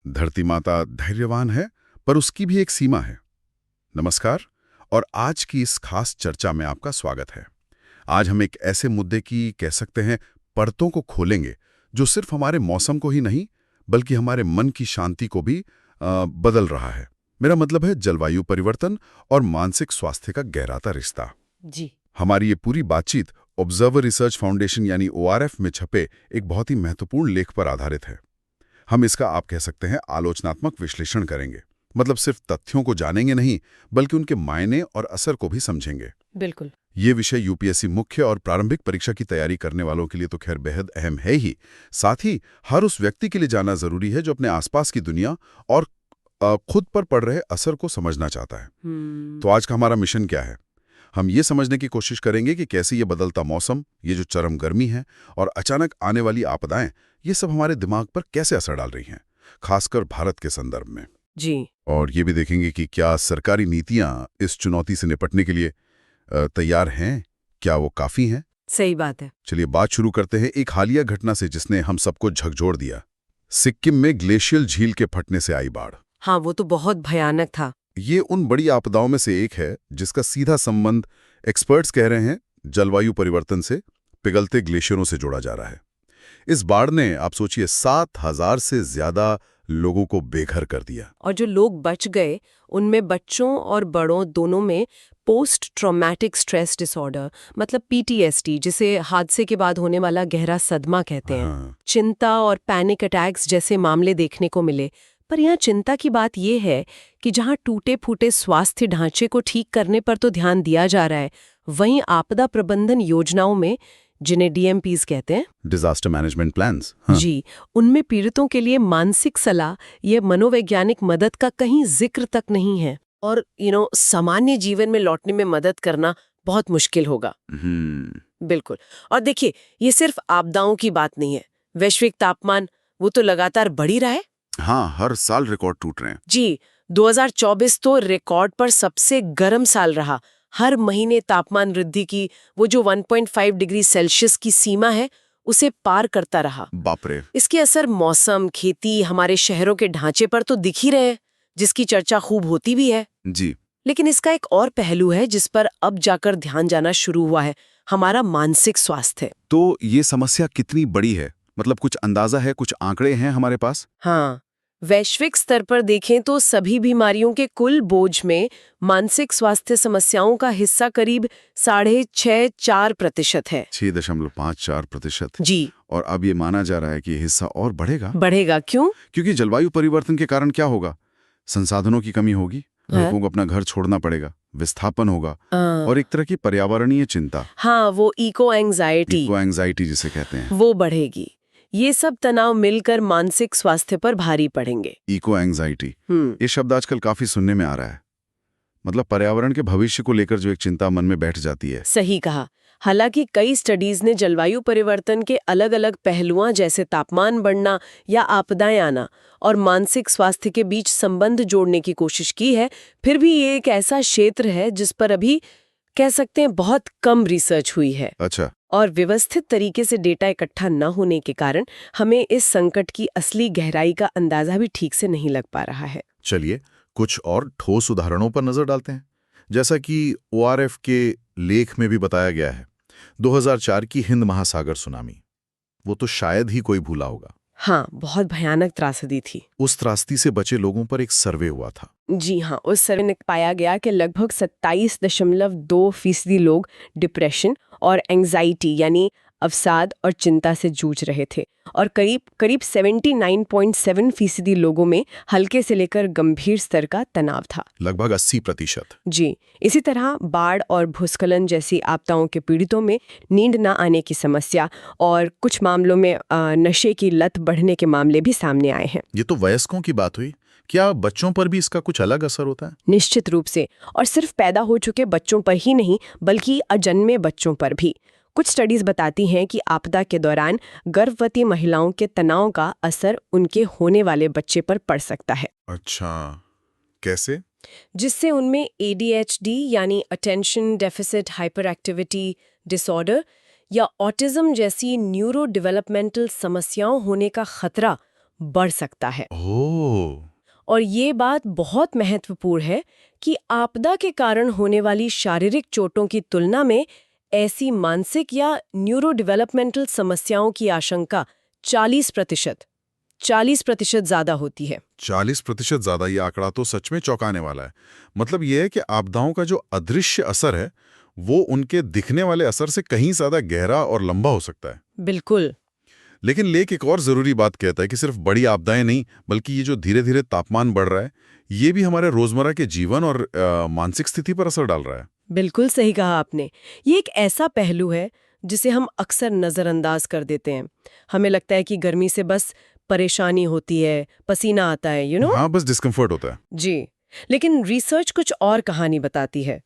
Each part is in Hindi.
धरती माता धैर्यवान है, पर उसकी भी एक सीमा है। नमस्कार, और आज की इस खास चर्चा में आपका स्वागत है। आज हम एक ऐसे मुद्दे की कह सकते हैं परतों को खोलेंगे, जो सिर्फ हमारे मौसम को ही नहीं, बल्कि हमारे मन की शांति को भी बदल रहा है। मेरा मतलब है जलवायु परिवर्तन और मानसिक स्वास्थ्य का गहराता रिश्ता। जी। हमारी ये पूरी बातचीत ऑब्जर्वर रिसर्च फाउंडेशन यानी ORF में छपे एक बहुत ही महत्वपूर्ण लेख पर आधारित है। हम इसका आप कह सकते हैं आलोचनात्मक विश्लेषण करेंगे। मतलब सिर्फ तथ्यों को जानेंगे नहीं, बल्कि उनके मायने और असर को भी समझेंगे। बिल्कुल। ये विषय यूपीएससी मुख्य और प्रारंभिक परीक्षा की तैयारी करने वालों के लिए तो खैर बेहद अहम है ही, साथ ही हर उस व्यक्ति के लिए जानना जरूरी है जो अपने आसपास की दुनिया और खुद पर पड़ रहे असर को समझना चाहता है। तो आज का हमारा मिशन क्या है? हम ये समझने की कोशिश करेंगे कि कैसे ये बदलता मौसम, ये जो चरम गर्मी है और अचानक आने वाली आपदाएं, ये सब हमारे दिमाग पर कैसे असर डाल रही हैं, खासकर भारत के संदर्भ में। जी। और ये भी देखेंगे कि क्या सरकारी नीतियां इस चुनौती से निपटने के लिए तैयार हैं, क्या वो काफी हैं? सही बात है। चलिए बात शुरू करते हैं एक हालिया घटना से जिसने हम सबको झकझोर दिया। सिक्किम में ग्लेशियल झील के फटने से आई बाढ़। हाँ, वो तो बहुत भयानक था। ये उन बड़ी आपदाओं में से एक है जिसका सीधा संबंध, एक्सपर्ट्स कह रहे हैं, जलवायु परिवर्तन से, पिघलते ग्लेशियरों से जोड़ा जा रहा है। इस बाढ़ ने, आप सोचिए, 7,000 से ज्यादा लोगों को बेघर कर दिया। और जो लोग बच गए, उनमें बच्चों और बड़ों दोनों में पोस्ट ट्रॉमेटिक स्ट्रेस डिसऑर्डर, मतलब PTSD, जिसे हादसे के बाद होने वाला गहरा सदमा कहते हैं, हाँ। चिंता और पैनिक अटैक्स जैसे मामले देखने को मिले। पर यहाँ चिंता की बात यह है कि जहाँ टूटे फूटे स्वास्थ्य ढांचे को ठीक करने पर तो ध्यान दिया जा रहा है, वहीं आपदा प्रबंधन योजनाओं में, जिन्हें DMPs कहते हैं, डिजास्टर मैनेजमेंट प्लान्स, हाँ। जी, उनमें पीड़ितों के लिए मानसिक सलाह, ये मनोवैज्ञानिक मदद का कहीं जिक्र तक नहीं है। और सामान्य जीवन में लौटने में मदद करना बहुत मुश्किल होगा। बिल्कुल। और देखिए, ये सिर्फ आपदाओं की बात नहीं है। वैश्विक तापमान, वो तो लगातार बढ़ ही रहा है। हाँ, हर साल रिकॉर्ड टूट रहे हैं। जी, 2024 तो रिकॉर्ड पर सबसे गर्म साल रहा। हर महीने तापमान वृद्धि की वो जो 1.5 डिग्री सेल्सियस की सीमा है, उसे पार करता रहा। बाप रे। इसके असर मौसम, खेती, हमारे शहरों के ढांचे पर तो दिख ही रहे हैं, जिसकी चर्चा खूब होती भी है। जी। लेकिन इसका एक और पहलू है जिस पर अब जाकर ध्यान जाना शुरू हुआ है, हमारा मानसिक स्वास्थ्य। तो ये समस्या कितनी बड़ी है? मतलब कुछ अंदाजा है, कुछ आंकड़े हैं हमारे पास? हाँ, वैश्विक स्तर पर देखें तो सभी बीमारियों के कुल बोझ में मानसिक स्वास्थ्य समस्याओं का हिस्सा करीब 6.64% है। 6.54%। जी। और अब ये माना जा रहा है कि ये हिस्सा और बढ़ेगा। बढ़ेगा क्यों? क्योंकि जलवायु परिवर्तन के कारण क्या होगा? संसाधनों की कमी होगी, लोगों को अपना घर छोड़ना पड़ेगा, विस्थापन होगा, और एक तरह की पर्यावरणीय चिंता, हाँ, वो इको एंजाइटी जिसे कहते हैं, वो बढ़ेगी। ये सब तनाव मिलकर मानसिक स्वास्थ्य पर भारी पड़ेंगे। इको एंजाइटी, ये शब्द आजकल काफी सुनने में आ रहा है। मतलब पर्यावरण के भविष्य को लेकर जो एक चिंता मन में बैठ जाती है। सही कहा। हालांकि कई स्टडीज ने जलवायु परिवर्तन के अलग अलग पहलुओं, जैसे तापमान बढ़ना या आपदाएं आना, और मानसिक स्वास्थ्य के बीच संबंध जोड़ने की कोशिश की है। फिर भी ये एक ऐसा क्षेत्र है जिस पर अभी कह सकते हैं बहुत कम रिसर्च हुई है। अच्छा। और व्यवस्थित तरीके से डेटा इकट्ठा न होने के कारण हमें इस संकट की असली गहराई का अंदाजा भी ठीक से नहीं लग पा रहा है। चलिए कुछ और ठोस उदाहरणों पर नजर डालते हैं। जैसा कि ORF के लेख में भी बताया गया है, 2004 की हिंद महासागर सुनामी, वो तो शायद ही कोई भूला होगा। हाँ, बहुत भयानक त्रासदी थी। उस त्रासदी से बचे लोगों पर एक सर्वे हुआ था। जी हाँ, उस सर्वे में पाया गया कि लगभग 27.2% लोग डिप्रेशन और एंजाइटी यानी अवसाद और चिंता से जूझ रहे थे, और करीब 79.7% लोगों में हल्के से लेकर गंभीर स्तर का तनाव था। लगभग 80%। जी। इसी तरह बाढ़ और भूस्खलन जैसी आपदाओं के पीड़ितों में नींद न आने की समस्या और कुछ मामलों में नशे की लत बढ़ने के मामले भी सामने आए हैं। ये तो वयस्कों की बात हुई, क्या बच्चों पर भी इसका कुछ अलग असर होता है? निश्चित रूप से, और सिर्फ पैदा हो चुके बच्चों पर ही नहीं, बल्कि अजन्मे बच्चों पर भी। कुछ स्टडीज बताती हैं कि आपदा के दौरान गर्भवती महिलाओं के तनाव का असर उनके होने वाले बच्चे पर पड़ सकता है। अच्छा, कैसे? जिससे उनमें ADHD यानी attention deficit hyper activity disorder या ऑटिज्म जैसी न्यूरो डेवलपमेंटल समस्याओं होने का खतरा बढ़ सकता है। ओह, और ये बात बहुत महत्वपूर्ण है कि आपदा के कारण होने वाली शारीरिक चोटों की तुलना में ऐसी मानसिक या न्यूरो डेवलपमेंटल समस्याओं की आशंका 40% ज्यादा होती है। 40% ज्यादा। ये आंकड़ा तो सच में चौंकाने वाला है। मतलब ये है कि आपदाओं का जो अदृश्य असर है वो उनके दिखने वाले असर से कहीं ज्यादा गहरा और लंबा हो सकता है। बिल्कुल। लेकिन लेख एक और जरूरी बात कहता है कि सिर्फ बड़ी आपदाएं नहीं, बल्कि ये जो धीरे धीरे तापमान बढ़ रहा है, ये भी हमारे रोजमर्रा के जीवन और मानसिक स्थिति पर असर डाल रहा है। बिल्कुल सही कहा आपने। ये एक ऐसा पहलू है जिसे हम अक्सर नज़रअंदाज कर देते हैं। हमें लगता है कि गर्मी से बस परेशानी होती है, पसीना आता है, हाँ, बस डिस्कम्फर्ट होता है। जी। लेकिन रिसर्च कुछ और कहानी बताती है।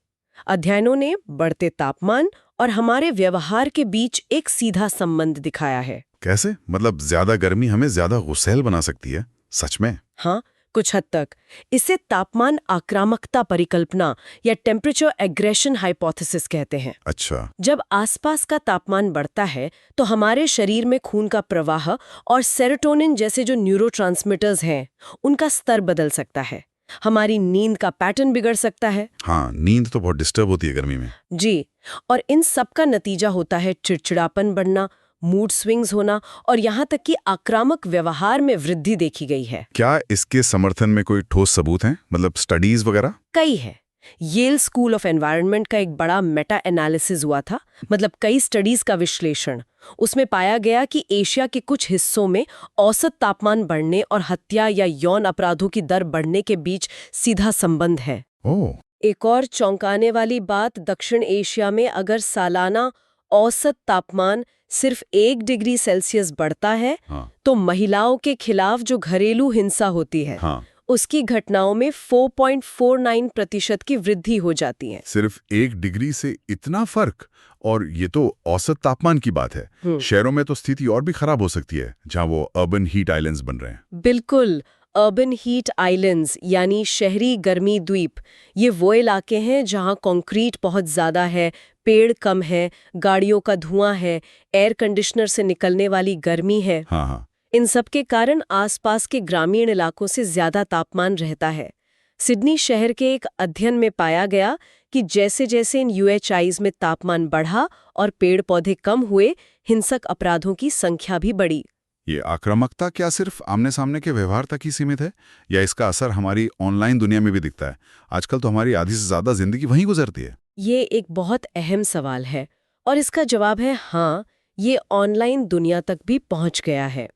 अध्ययनों ने बढ़ते तापमान और हमारे व्यवहार के बीच एक सीधा संबंध दिखाया है। कैसे? मतलब ज्यादा गर्मी हमें ज्यादा गुस्सैल बना सकती है? सच में? हाँ, कुछ हद तक। इसे तापमान आक्रामकता परिकल्पना या टेम्परेचर एग्रेशन हाइपोथेसिस कहते हैं। अच्छा। जब आसपास का तापमान बढ़ता है तो हमारे शरीर में खून का प्रवाह और सेरोटोनिन जैसे जो न्यूरोट्रांसमीटर्स हैं, उनका स्तर बदल सकता है। हमारी नींद का पैटर्न बिगड़ सकता है। हाँ, नींद तो बहुत डिस्टर्ब होती है गर्मी में। जी। और इन सब का नतीजा होता है चिड़चिड़ापन बढ़ना, मूड स्विंग्स होना और यहाँ तक कि आक्रामक व्यवहार में वृद्धि देखी गई है। क्या इसके समर्थन में कोई ठोस सबूत हैं? मतलब स्टडीज वगैरह? कई है। येल स्कूल ऑफ एनवायरनमेंट का एक बड़ा मेटा एनालिसिस हुआ था, मतलब कई स्टडीज का विश्लेषण। उसमें पाया गया कि एशिया के कुछ हिस्सों में औसत तापमान बढ़ने और हत्या या यौन अपराधों की दर बढ़ने के बीच सीधा संबंध है। ओह। एक और चौंकाने वाली बात, दक्षिण एशिया में अगर सालाना औसत तापमान सिर्फ 1 डिग्री सेल्सियस बढ़ता है, हाँ। तो महिलाओं के खिलाफ जो घरेलू हिंसा होती है, हाँ। उसकी घटनाओं में 4.49% की वृद्धि हो जाती है। सिर्फ 1 डिग्री से इतना फर्क? और ये तो औसत तापमान की बात है। शहरों में तो स्थिति और भी खराब हो सकती है, जहां वो अर्बन हीट आइलैंड्स बन रहे हैं। बिल्कुल। अर्बन हीट आइलैंड्स यानी शहरी गर्मी द्वीप, ये वो इलाके हैं जहां कंक्रीट बहुत ज्यादा है, पेड़ कम है, गाड़ियों का धुआं है, एयर कंडीशनर से निकलने वाली गर्मी है। हाँ हाँ। इन सब के कारण आसपास के ग्रामीण इलाकों से ज्यादा तापमान रहता है। सिडनी शहर के एक अध्ययन में पाया गया कि जैसे जैसे इन यूएचआईज में तापमान बढ़ा और पेड़ पौधे कम हुए, हिंसक अपराधों की संख्या भी बढ़ी। ये आक्रामकता क्या सिर्फ आमने सामने के व्यवहार तक ही सीमित है, या इसका असर हमारी ऑनलाइन दुनिया में भी दिखता है? आजकल तो हमारी आधी से ज्यादा जिंदगी वहीं गुजरती है। ये एक बहुत अहम सवाल है और इसका जवाब है हाँ, ये ऑनलाइन दुनिया तक भी पहुंच गया है।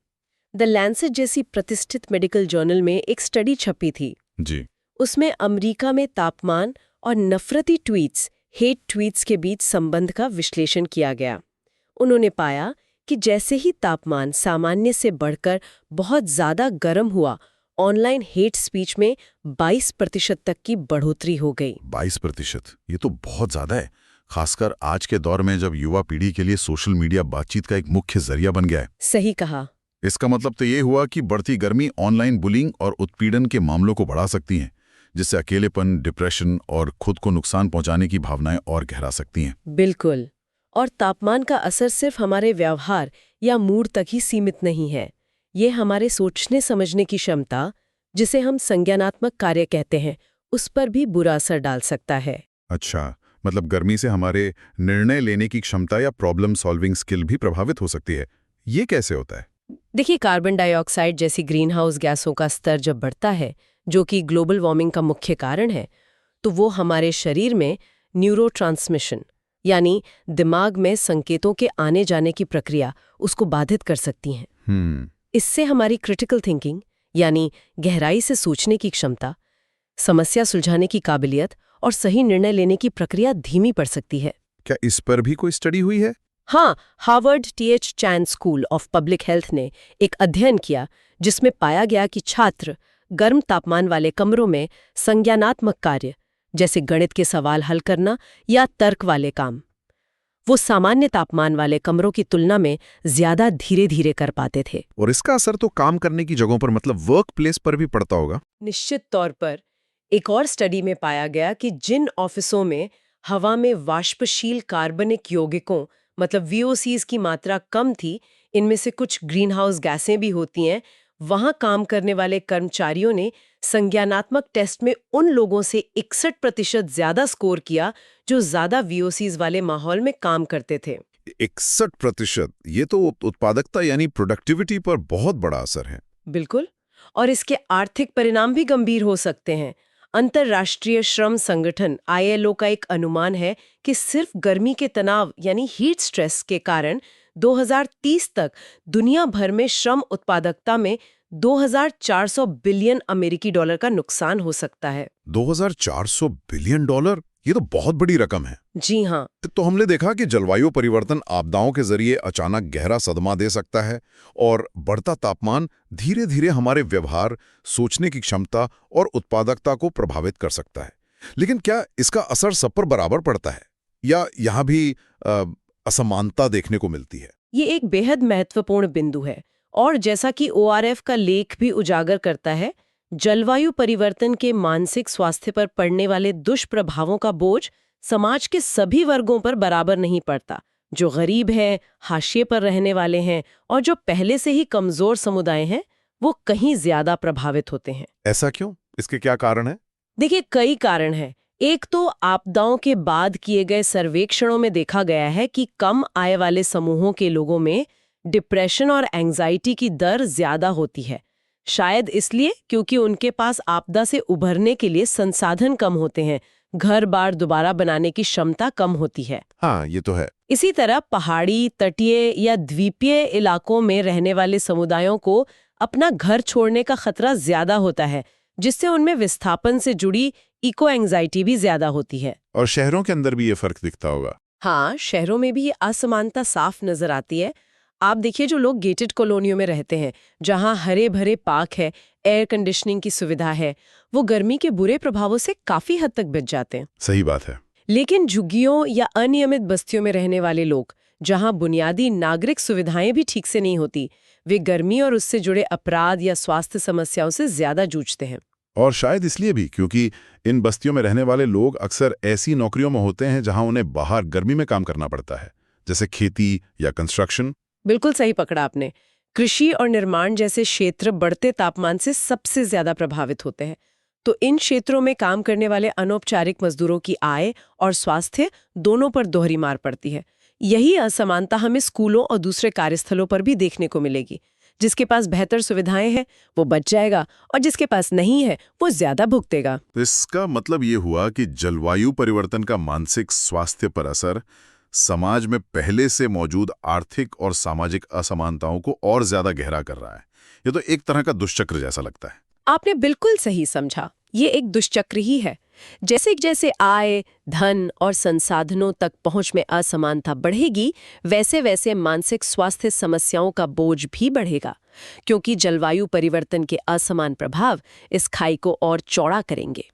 द लैंसेट जैसी प्रतिष्ठित मेडिकल जर्नल में एक स्टडी छपी थी। जी। उसमें अमेरिका में तापमान और नफरती ट्वीट्स, हेट ट्वीट्स के बीच संबंध का विश्लेषण किया गया। उन्होंने पाया कि जैसे ही तापमान सामान्य से बढ़कर बहुत ज्यादा गर्म हुआ, ऑनलाइन हेट स्पीच में 22% तक की बढ़ोतरी हो गई। 22%? ये तो बहुत ज्यादा है, खासकर आज के दौर में जब युवा पीढ़ी के लिए सोशल मीडिया बातचीत का एक मुख्य जरिया बन गया है। सही कहा। इसका मतलब तो ये हुआ कि बढ़ती गर्मी ऑनलाइन बुलिंग और उत्पीड़न के मामलों को बढ़ा सकती हैं, जिससे अकेलेपन, डिप्रेशन और खुद को नुकसान पहुंचाने की भावनाएं और गहरा सकती हैं। बिल्कुल। और तापमान का असर सिर्फ हमारे व्यवहार या मूड तक ही सीमित नहीं है। ये हमारे सोचने समझने की क्षमता, जिसे हम संज्ञानात्मक कार्य कहते हैं, उस पर भी बुरा असर डाल सकता है। अच्छा, मतलब गर्मी से हमारे निर्णय लेने की क्षमता या प्रॉब्लम सॉल्विंग स्किल भी प्रभावित हो सकती है। ये कैसे होता है? देखिए, कार्बन डाइऑक्साइड जैसी ग्रीन हाउस गैसों का स्तर जब बढ़ता है, जो कि ग्लोबल वार्मिंग का मुख्य कारण है, तो वो हमारे शरीर में न्यूरोट्रांसमिशन यानी दिमाग में संकेतों के आने जाने की प्रक्रिया उसको बाधित कर सकती हैं। इससे हमारी क्रिटिकल थिंकिंग यानी गहराई से सोचने की क्षमता, समस्या सुलझाने की काबिलियत और सही निर्णय लेने की प्रक्रिया धीमी पड़ सकती है। क्या इस पर भी कोई स्टडी हुई है? हाँ, Harvard TH Chan school of public health ने एक अध्ययन किया जिसमें पाया गया कि छात्र गर्म तापमान वाले कमरों में संज्ञानात्मक कार्य जैसे गणित के सवाल हल करना या तर्क वाले काम, वो सामान्य तापमान वाले कमरों की तुलना में ज्यादा धीरे धीरे कर पाते थे। और इसका असर तो काम करने की जगहों पर, मतलब वर्क प्लेस पर भी पड़ता होगा। निश्चित तौर पर। एक और स्टडी में पाया गया कि जिन ऑफिसों में हवा में वाष्पशील कार्बनिक यौगिकों मतलब VOCs की मात्रा कम थी, इनमें से कुछ ग्रीन हाउस गैसें भी होती हैं, वहां काम करने वाले कर्मचारियों ने संज्ञानात्मक टेस्ट में उन लोगों से 61% ज्यादा स्कोर किया जो ज्यादा वीओसीज वाले माहौल में काम करते थे। 61%, ये तो उत्पादकता यानी प्रोडक्टिविटी पर बहुत बड़ा असर है। बिल्कुल। और इसके आर्थिक परिणाम भी गंभीर हो सकते हैं। अंतर्राष्ट्रीय श्रम संगठन ILO का एक अनुमान है कि सिर्फ गर्मी के तनाव यानी हीट स्ट्रेस के कारण 2030 तक दुनिया भर में श्रम उत्पादकता में 2400 बिलियन अमेरिकी डॉलर का नुकसान हो सकता है। 2400 बिलियन डॉलर, ये तो बहुत बड़ी रकम है। जी हाँ। तो हमने देखा कि जलवायु परिवर्तन आपदाओं के जरिए अचानक गहरा सदमा दे सकता है और बढ़ता तापमान धीरे धीरे हमारे व्यवहार, सोचने की क्षमता और उत्पादकता को प्रभावित कर सकता है। लेकिन क्या इसका असर सब पर बराबर पड़ता है या यहाँ भी असमानता देखने को मिलती है? ये एक बेहद महत्वपूर्ण बिंदु है और जैसा कि ORF का लेख भी उजागर करता है, जलवायु परिवर्तन के मानसिक स्वास्थ्य पर पड़ने वाले दुष्प्रभावों का बोझ समाज के सभी वर्गों पर बराबर नहीं पड़ता। जो गरीब हैं, हाशिए पर रहने वाले हैं और जो पहले से ही कमजोर समुदाय हैं, वो कहीं ज्यादा प्रभावित होते हैं। ऐसा क्यों? इसके क्या कारण है? देखिए, कई कारण हैं। एक तो आपदाओं के बाद किए गए सर्वेक्षणों में देखा गया है कि कम आय वाले समूहों के लोगों में डिप्रेशन और एंजाइटी की दर ज्यादा होती है। शायद इसलिए क्योंकि उनके पास आपदा से उभरने के लिए संसाधन कम होते हैं, घर बार दोबारा बनाने की क्षमता कम होती है। हाँ, ये तो है। इसी तरह पहाड़ी, तटीय या द्वीपीय इलाकों में रहने वाले समुदायों को अपना घर छोड़ने का खतरा ज्यादा होता है, जिससे उनमें विस्थापन से जुड़ी इको एंजाइटी भी ज्यादा होती है। और शहरों के अंदर भी ये फर्क दिखता होगा। हाँ, शहरों में भी ये असमानता साफ नजर आती है। आप देखिए, जो लोग गेटेड कॉलोनियों में रहते हैं, जहां हरे भरे पार्क है, एयर कंडीशनिंग की सुविधा है, वो गर्मी के बुरे प्रभावों से काफी हद तक बच जाते हैं। सही बात है। लेकिन झुग्गियों या अनियमित बस्तियों में रहने वाले लोग, जहां बुनियादी नागरिक सुविधाएं भी ठीक से नहीं होती, वे गर्मी और उससे जुड़े अपराध या स्वास्थ्य समस्याओं से ज्यादा जूझते हैं। और शायद इसलिए भी क्योंकि इन बस्तियों में रहने वाले लोग अक्सर ऐसी नौकरियों में होते हैं जहां उन्हें बाहर गर्मी में काम करना पड़ता है, जैसे खेती या कंस्ट्रक्शन। बिल्कुल सही पकड़ा आपने। कृषि और निर्माण जैसे क्षेत्र बढ़ते तापमान से सबसे ज्यादा प्रभावित होते हैं। तो इन क्षेत्रों में काम करने वाले अनौपचारिक मजदूरों की आय और स्वास्थ्य दोनों पर दोहरी मार पड़ती है। यही असमानता हमें स्कूलों और दूसरे कार्यस्थलों पर भी देखने को मिलेगी। जिसके पास बेहतर सुविधाएं हैं वो बच जाएगा और जिसके पास नहीं है वो ज्यादा भुगतेगा। तो इसका मतलब ये हुआ कि जलवायु परिवर्तन का मानसिक स्वास्थ्य पर असर समाज में पहले से मौजूद आर्थिक और सामाजिक असमानताओं को और ज्यादा गहरा कर रहा है। ये तो एक तरह का दुष्चक्र जैसा लगता है। आपने बिल्कुल सही समझा। ये एक दुष्चक्र ही है। जैसे जैसे आय, धन और संसाधनों तक पहुंच में असमानता बढ़ेगी, वैसे वैसे मानसिक स्वास्थ्य समस्याओं का बोझ भी बढ़ेगा, क्योंकि जलवायु परिवर्तन के असमान प्रभाव इस खाई को और चौड़ा करेंगे।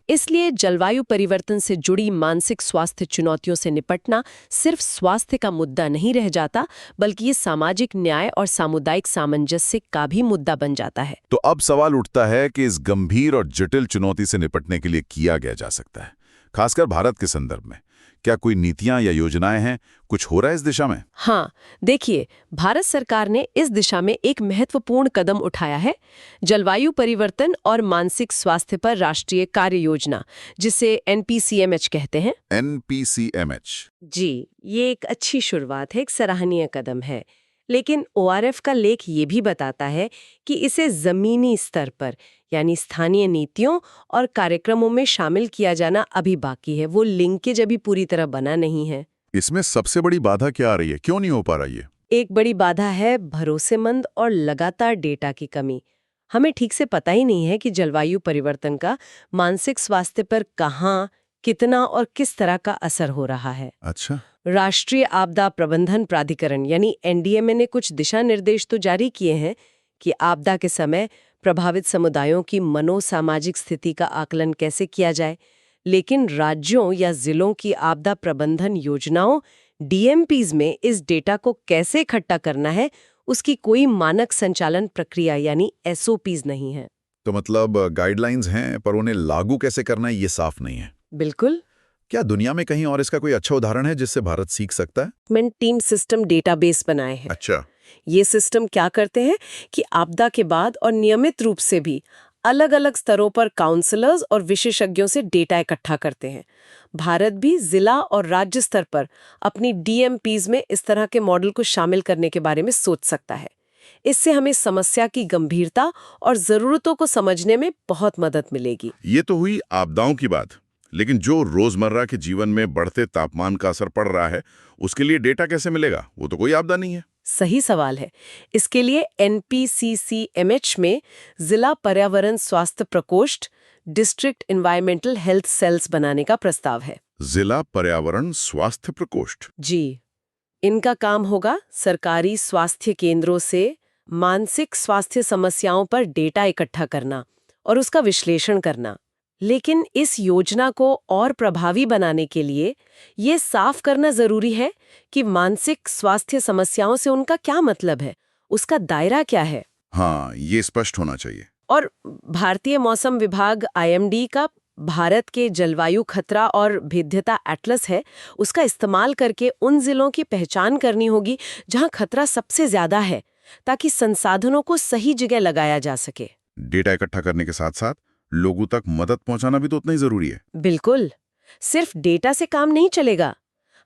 इसलिए जलवायु परिवर्तन से जुड़ी मानसिक स्वास्थ्य चुनौतियों से निपटना सिर्फ स्वास्थ्य का मुद्दा नहीं रह जाता, बल्कि ये सामाजिक न्याय और सामुदायिक सामंजस्य का भी मुद्दा बन जाता है। तो अब सवाल उठता है कि इस गंभीर और जटिल चुनौती से निपटने के लिए किया गया जा सकता है, खासकर भारत के संदर्भ में। क्या कोई नीतियां या योजनाएं हैं? कुछ हो रहा है इस दिशा में? हाँ, देखिए, भारत सरकार ने इस दिशा में एक महत्वपूर्ण कदम उठाया है। जलवायु परिवर्तन और मानसिक स्वास्थ्य पर राष्ट्रीय कार्य योजना, जिसे NPCMH कहते हैं। NPCMH। जी, ये एक अच्छी शुरुआत है, एक सराहनीय कदम है। लेकिन ORF का लेख ये भी बताता है कि इसे जमीनी स्तर पर यानी स्थानीय नीतियों और कार्यक्रमों में शामिल किया जाना अभी बाकी है। वो लिंकेज अभी पूरी तरह बना नहीं है। इसमें सबसे बड़ी बाधा क्या आ रही है? क्यों नहीं हो पा रही है? एक बड़ी बाधा है भरोसेमंद और लगातार डेटा की कमी। हमें ठीक से पता ही नहीं है कि जलवायु परिवर्तन का मानसिक स्वास्थ्य पर कहाँ, कितना और किस तरह का असर हो रहा है। अच्छा। राष्ट्रीय आपदा प्रबंधन प्राधिकरण यानी NDMA ने कुछ दिशा निर्देश तो जारी किए हैं कि आपदा के समय प्रभावित समुदायों की मनोसामाजिक स्थिति का आकलन कैसे किया जाए, लेकिन राज्यों या जिलों की आपदा प्रबंधन योजनाओं DMPs में इस डेटा को कैसे इकट्ठा करना है, उसकी कोई मानक संचालन प्रक्रिया यानी SOPs नहीं है। तो मतलब गाइडलाइंस हैं, पर उन्हें लागू कैसे करना है ये साफ नहीं है। बिल्कुल। क्या दुनिया में कहीं और इसका कोई अच्छा उदाहरण है जिससे भारत सीख सकता है? मैंने टीम सिस्टम डेटाबेस बनाए हैं। अच्छा। ये सिस्टम क्या करते हैं कि आपदा के बाद और नियमित रूप से भी अलग अलग स्तरों पर काउंसलर्स और विशेषज्ञों से डेटा इकट्ठा करते हैं। भारत भी जिला और राज्य स्तर पर अपनी डीएमपीज में इस तरह के मॉडल को शामिल करने के बारे में सोच सकता है। इससे हमें समस्या की गंभीरता और जरूरतों को समझने में बहुत मदद मिलेगी। ये तो हुई आपदाओं की बात, लेकिन जो रोजमर्रा के जीवन में बढ़ते तापमान का असर पड़ रहा है, उसके लिए डेटा कैसे मिलेगा? वो तो कोई आपदा नहीं है। सही सवाल है। इसके लिए NPCCMH में जिला पर्यावरण स्वास्थ्य प्रकोष्ठ डिस्ट्रिक्ट एनवायरमेंटल हेल्थ सेल्स बनाने का प्रस्ताव है। जिला पर्यावरण स्वास्थ्य प्रकोष्ठ। जी, इनका काम होगा सरकारी स्वास्थ्य केंद्रों से मानसिक स्वास्थ्य समस्याओं पर डेटा इकट्ठा करना और उसका विश्लेषण करना। लेकिन इस योजना को और प्रभावी बनाने के लिए ये साफ करना जरूरी है कि मानसिक स्वास्थ्य समस्याओं से उनका क्या मतलब है, उसका दायरा क्या है। हाँ, ये स्पष्ट होना चाहिए। और भारतीय मौसम विभाग IMD का भारत के जलवायु खतरा और भेद्यता एटलस है, उसका इस्तेमाल करके उन जिलों की पहचान करनी होगी जहां खतरा सबसे ज्यादा है, ताकि संसाधनों को सही जगह लगाया जा सके। डेटा इकट्ठा करने के साथ साथ लोगों तक मदद पहुंचाना भी तो उतना ही जरूरी है। बिल्कुल, सिर्फ डेटा से काम नहीं चलेगा।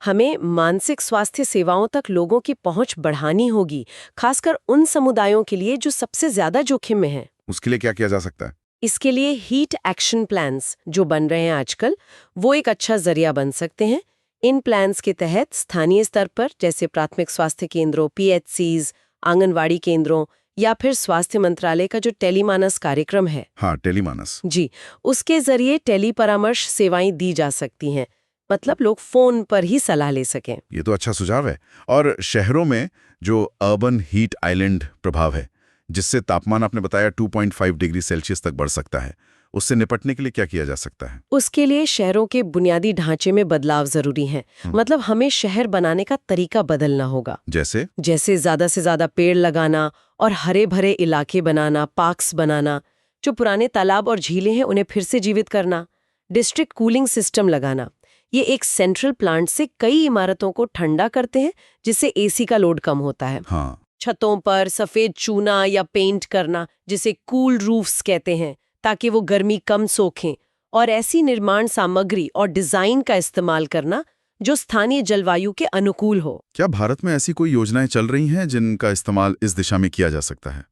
हमें मानसिक स्वास्थ्य सेवाओं तक लोगों की पहुंच बढ़ानी होगी, खासकर उन समुदायों के लिए जो सबसे ज्यादा जोखिम में हैं। उसके लिए क्या किया जा सकता है? इसके लिए हीट एक्शन प्लान्स जो बन रहे हैं आजकल, वो एक अच्छा जरिया बन सकते हैं। इन प्लान्स के तहत स्थानीय स्तर पर जैसे प्राथमिक स्वास्थ्य केंद्रों, PHCs, आंगनवाड़ी केंद्रों या फिर स्वास्थ्य मंत्रालय का जो टेलीमानस कार्यक्रम है, हाँ, टेलीमानस जी, उसके जरिए टेली परामर्श सेवाएं दी जा सकती हैं। मतलब लोग फोन पर ही सलाह ले सकें। ये तो अच्छा सुझाव है। और शहरों में जो अर्बन हीट आइलैंड प्रभाव है, जिससे तापमान आपने बताया 2.5 डिग्री सेल्सियस तक बढ़ सकता है, उससे निपटने के लिए क्या किया जा सकता है? उसके लिए शहरों के बुनियादी ढांचे में बदलाव जरूरी है। मतलब हमें शहर बनाने का तरीका बदलना होगा। जैसे ज्यादा से ज्यादा पेड़ लगाना और हरे भरे इलाके बनाना, पार्क्स बनाना, जो पुराने तालाब और झीलें हैं उन्हें फिर से जीवित करना, डिस्ट्रिक्ट कूलिंग सिस्टम लगाना। ये एक सेंट्रल प्लांट से कई इमारतों को ठंडा करते हैं, जिससे AC का लोड कम होता है। हाँ, छतों पर सफेद चूना या पेंट करना, जिसे कूल रूफ्स कहते हैं, ताकि वो गर्मी कम सोखें। और ऐसी निर्माण सामग्री और डिजाइन का इस्तेमाल करना जो स्थानीय जलवायु के अनुकूल हो। क्या भारत में ऐसी कोई योजनाएं चल रही हैं जिनका इस्तेमाल इस दिशा में किया जा सकता है?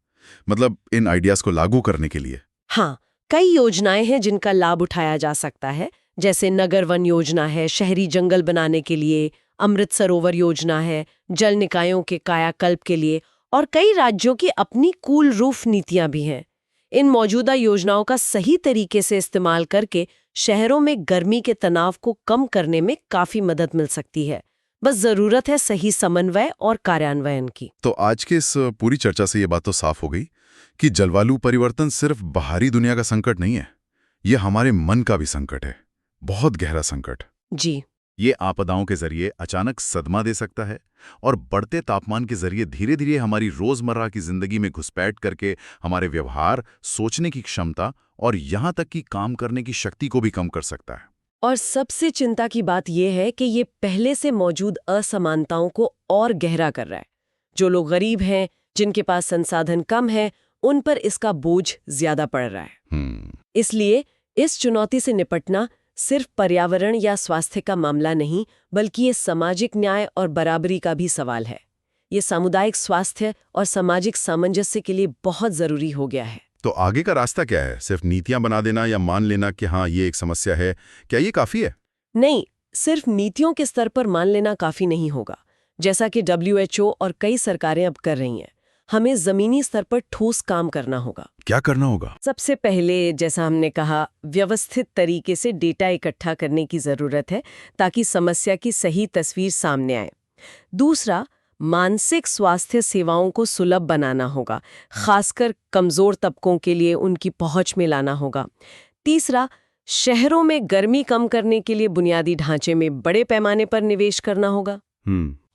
मतलब इन आइडियाज को लागू करने के लिए? हाँ, कई योजनाएं हैं जिनका लाभ उठाया जा सकता है। जैसे नगर वन योजना है शहरी जंगल बनाने के लिए, अमृत सरोवर योजना है जल निकायों के कायाकल्प के लिए, और कई राज्यों की अपनी कूल रूफ नीतियां भी हैं। इन मौजूदा योजनाओं का सही तरीके से इस्तेमाल करके शहरों में गर्मी के तनाव को कम करने में काफी मदद मिल सकती है। बस जरूरत है सही समन्वय और कार्यान्वयन की। तो आज के इस पूरी चर्चा से ये बात तो साफ हो गई कि जलवायु परिवर्तन सिर्फ बाहरी दुनिया का संकट नहीं है, ये हमारे मन का भी संकट है, बहुत गहरा संकट। जी, ये आपदाओं के जरिए अचानक सदमा दे सकता है और बढ़ते तापमान के जरिए धीरे धीरे हमारी रोजमर्रा की जिंदगी में घुसपैठ करके हमारे व्यवहार, सोचने की क्षमता और यहाँ तक कि काम करने की शक्ति को भी कम कर सकता है। और सबसे चिंता की बात यह है कि ये पहले से मौजूद असमानताओं को और गहरा कर रहा है। जो लोग गरीब हैं, जिनके पास संसाधन कम है, उन पर इसका बोझ ज्यादा पड़ रहा है। इसलिए इस चुनौती से निपटना सिर्फ पर्यावरण या स्वास्थ्य का मामला नहीं, बल्कि ये सामाजिक न्याय और बराबरी का भी सवाल है। ये सामुदायिक स्वास्थ्य और सामाजिक सामंजस्य के लिए बहुत जरूरी हो गया है। तो आगे का रास्ता क्या है? सिर्फ नीतियां बना देना या मान लेना कि हाँ ये एक समस्या है, क्या ये काफी है? नहीं, सिर्फ नीतियों के स्तर पर मान लेना काफी नहीं होगा। जैसा कि WHO और कई सरकारें अब कर रही हैं, हमें जमीनी स्तर पर ठोस काम करना होगा। क्या करना होगा? सबसे पहले, जैसा हमने कहा, व्यवस्थित तरीके से डेटा इकट्ठा करने की जरूरत है ताकि समस्या की सही तस्वीर सामने आए। दूसरा, मानसिक स्वास्थ्य सेवाओं को सुलभ बनाना होगा, खासकर कमजोर तबकों के लिए उनकी पहुंच में लाना होगा। तीसरा, शहरों में गर्मी कम करने के लिए बुनियादी ढांचे में बड़े पैमाने पर निवेश करना होगा।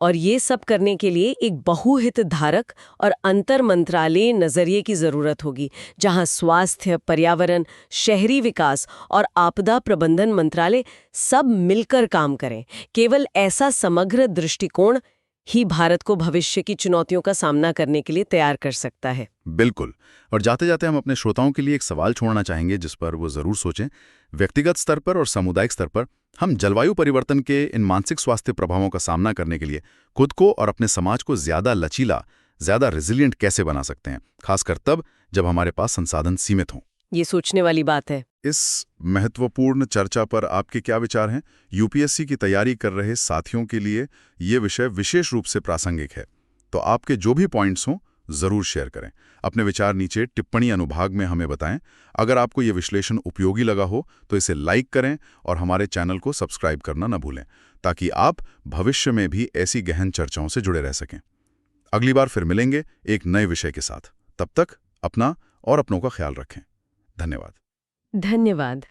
और ये सब करने के लिए एक बहुहितधारक और अंतर मंत्रालय नजरिए की जरूरत होगी, जहां स्वास्थ्य, पर्यावरण, शहरी विकास और आपदा प्रबंधन मंत्रालय सब मिलकर काम करें। केवल ऐसा समग्र दृष्टिकोण ही भारत को भविष्य की चुनौतियों का सामना करने के लिए तैयार कर सकता है। बिल्कुल। और जाते जाते हम अपने श्रोताओं के लिए एक सवाल छोड़ना चाहेंगे जिस पर वो जरूर सोचें। व्यक्तिगत स्तर पर और सामुदायिक स्तर पर हम जलवायु परिवर्तन के इन मानसिक स्वास्थ्य प्रभावों का सामना करने के लिए खुद को और अपने समाज को ज्यादा लचीला, ज्यादा रेजिलिएंट कैसे बना सकते हैं, खासकर तब जब हमारे पास संसाधन सीमित हों। ये सोचने वाली बात है। इस महत्वपूर्ण चर्चा पर आपके क्या विचार हैं? यूपीएससी की तैयारी कर रहे साथियों के लिए ये विषय विशेष रूप से प्रासंगिक है। तो आपके जो भी पॉइंट्स हों जरूर शेयर करें। अपने विचार नीचे टिप्पणी अनुभाग में हमें बताएं। अगर आपको ये विश्लेषण उपयोगी लगा हो तो इसे लाइक करें और हमारे चैनल को सब्सक्राइब करना न भूलें, ताकि आप भविष्य में भी ऐसी गहन चर्चाओं से जुड़े रह सकें। अगली बार फिर मिलेंगे एक नए विषय के साथ। तब तक अपना और अपनों का ख्याल रखें। धन्यवाद। धन्यवाद।